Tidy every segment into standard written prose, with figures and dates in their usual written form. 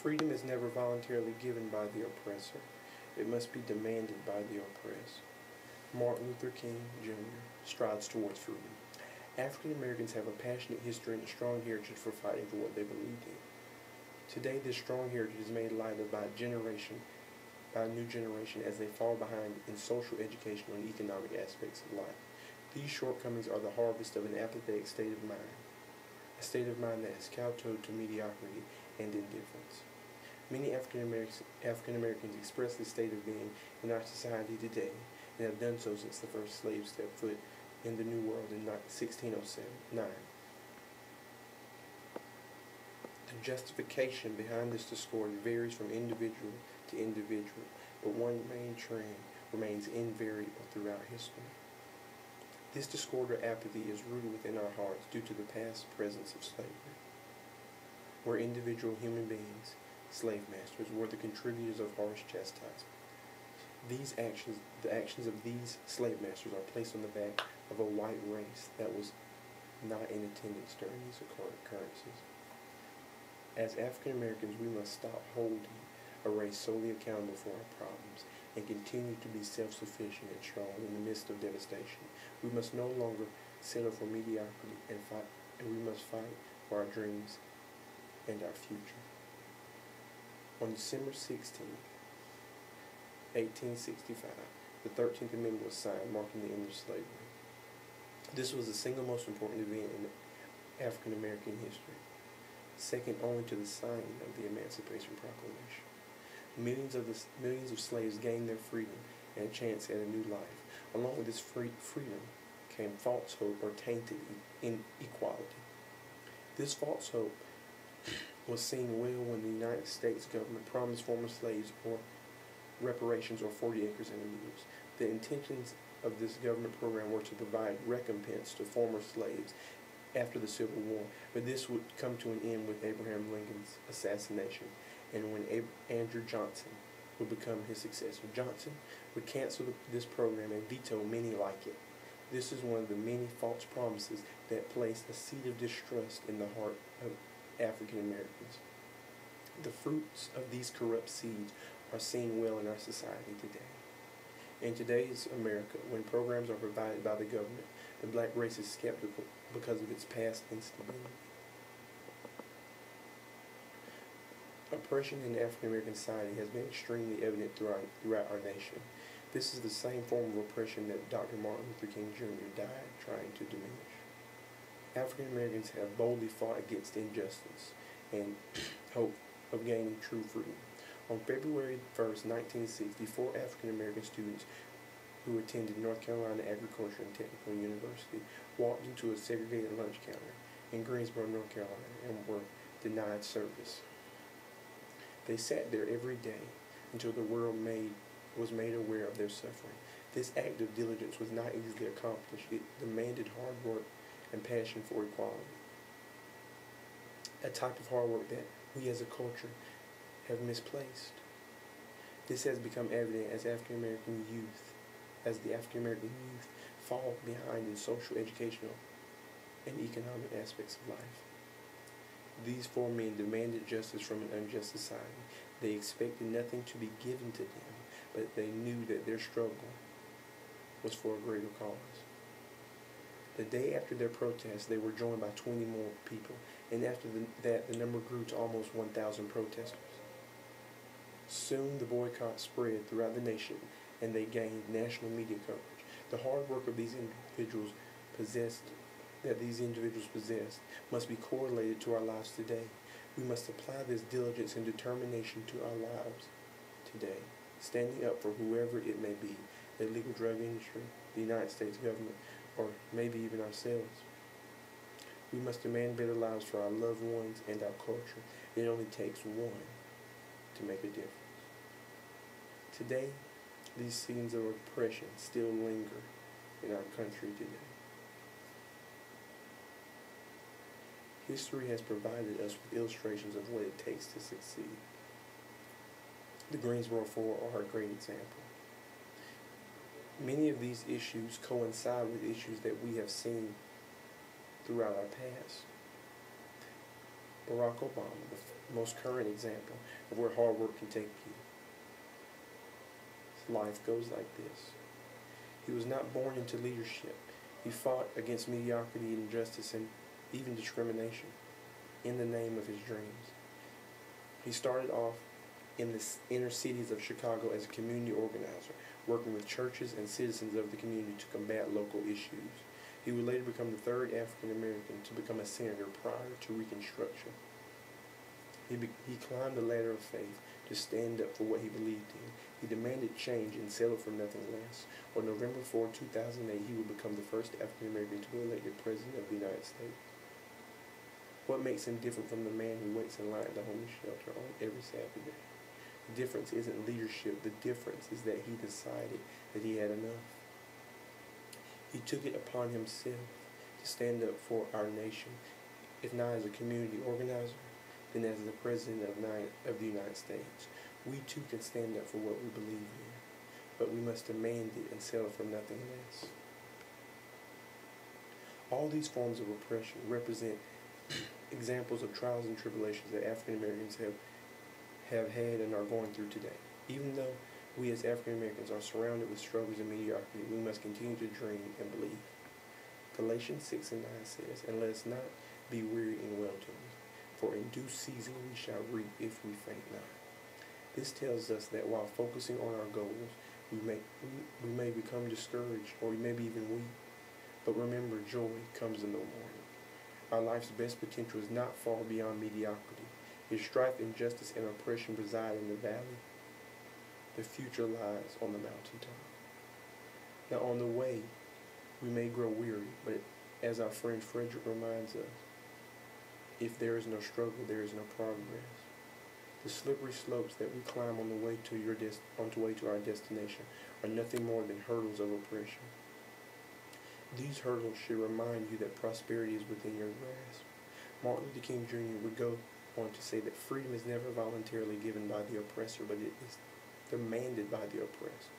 Freedom is never voluntarily given by the oppressor. It must be demanded by the oppressed. Martin Luther King, Jr. strides towards freedom. African Americans have a passionate history and a strong heritage for fighting for what they believed in. Today, this strong heritage is made light of by a new generation as they fall behind in social, educational, and economic aspects of life. These shortcomings are the harvest of an apathetic state of mind, a state of mind that has kowtowed to mediocrity and indifference. Many African Americans express this state of being in our society today and have done so since the first slaves stepped foot in the New World in 1609. The justification behind this discord varies from individual to individual, but one main trend remains invariable throughout history. This discord or apathy is rooted within our hearts due to the past presence of slavery, where individual human beings, slave masters, were the contributors of harsh chastisement. The actions of these slave masters are placed on the back of a white race that was not in attendance during these occurrences. As African Americans, we must stop holding a race solely accountable for our problems and continue to be self-sufficient and strong in the midst of devastation. We must no longer settle for mediocrity and we must fight for our dreams and our future. On December 16, 1865, the 13th Amendment was signed, marking the end of slavery. This was the single most important event in African American history, second only to the signing of the Emancipation Proclamation. Millions of slaves gained their freedom and a chance at a new life. Along with this freedom came false hope or tainted inequality. This false hope was seen well when the United States government promised former slaves or reparations or 40 acres and a mule. The intentions of this government program were to provide recompense to former slaves after the Civil War, but this would come to an end with Abraham Lincoln's assassination and when Andrew Johnson would become his successor. Johnson would cancel this program and veto many like it. This is one of the many false promises that placed a seed of distrust in the heart of African Americans. The fruits of these corrupt seeds are seen well in our society today. In today's America, when programs are provided by the government, the black race is skeptical because of its past instability. Oppression in African American society has been extremely evident throughout our nation. This is the same form of oppression that Dr. Martin Luther King Jr. died trying to diminish. African Americans have boldly fought against injustice and hope of gaining true freedom. On February 1st, 1960, 4 African American students who attended North Carolina Agricultural and Technical University walked into a segregated lunch counter in Greensboro, North Carolina, and were denied service. They sat there every day until the world was made aware of their suffering. This act of diligence was not easily accomplished. It demanded hard work and passion for equality, a type of hard work that we as a culture have misplaced. This has become evident as the African American youth fall behind in social, educational, and economic aspects of life. These 4 men demanded justice from an unjust society. They expected nothing to be given to them, but they knew that their struggle was for a greater cause. The day after their protest, they were joined by 20 more people, and after that, the number grew to almost 1,000 protesters. Soon, the boycott spread throughout the nation, and they gained national media coverage. The hard work of these individuals possessed must be correlated to our lives today. We must apply this diligence and determination to our lives today, standing up for whoever it may be, the illegal drug industry, the United States government, or maybe even ourselves. We must demand better lives for our loved ones and our culture. It only takes one to make a difference. Today, these scenes of oppression still linger in our country today. History has provided us with illustrations of what it takes to succeed. The Greensboro 4 are a great example. Many of these issues coincide with issues that we have seen throughout our past. Barack Obama, the most current example of where hard work can take you. His life goes like this. He was not born into leadership. He fought against mediocrity, injustice, and even discrimination in the name of his dreams. He started off in the inner cities of Chicago as a community organizer, working with churches and citizens of the community to combat local issues. He would later become the third African American to become a senator prior to Reconstruction. He climbed the ladder of faith to stand up for what he believed in. He demanded change and settled for nothing less. On November 4, 2008, he would become the first African American to be elected President of the United States. What makes him different from the man who waits in line at the homeless shelter on every Saturday? The difference isn't leadership. The difference is that he decided that he had enough. He took it upon himself to stand up for our nation, if not as a community organizer, then as the President of the United States. We too can stand up for what we believe in, but we must demand it and settle for nothing less. All these forms of oppression represent examples of trials and tribulations that African Americans have had and are going through today. Even though we as African Americans are surrounded with struggles and mediocrity, we must continue to dream and believe. Galatians 6 and 9 says, "And let us not be weary in well-doing, for in due season we shall reap if we faint not." This tells us that while focusing on our goals, we may become discouraged or we may be even weak. But remember, joy comes in the morning. Our life's best potential is not far beyond mediocrity. If strife, injustice, and oppression reside in the valley, the future lies on the mountaintop. Now on the way, we may grow weary, but as our friend Frederick reminds us, if there is no struggle, there is no progress. The slippery slopes that we climb on the way to our destination are nothing more than hurdles of oppression. These hurdles should remind you that prosperity is within your grasp. Martin Luther King Jr. would go on to say that freedom is never voluntarily given by the oppressor, but it is demanded by the oppressed.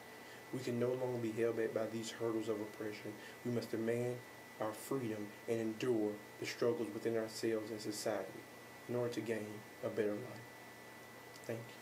We can no longer be held back by these hurdles of oppression. We must demand our freedom and endure the struggles within ourselves and society in order to gain a better life. Thank you.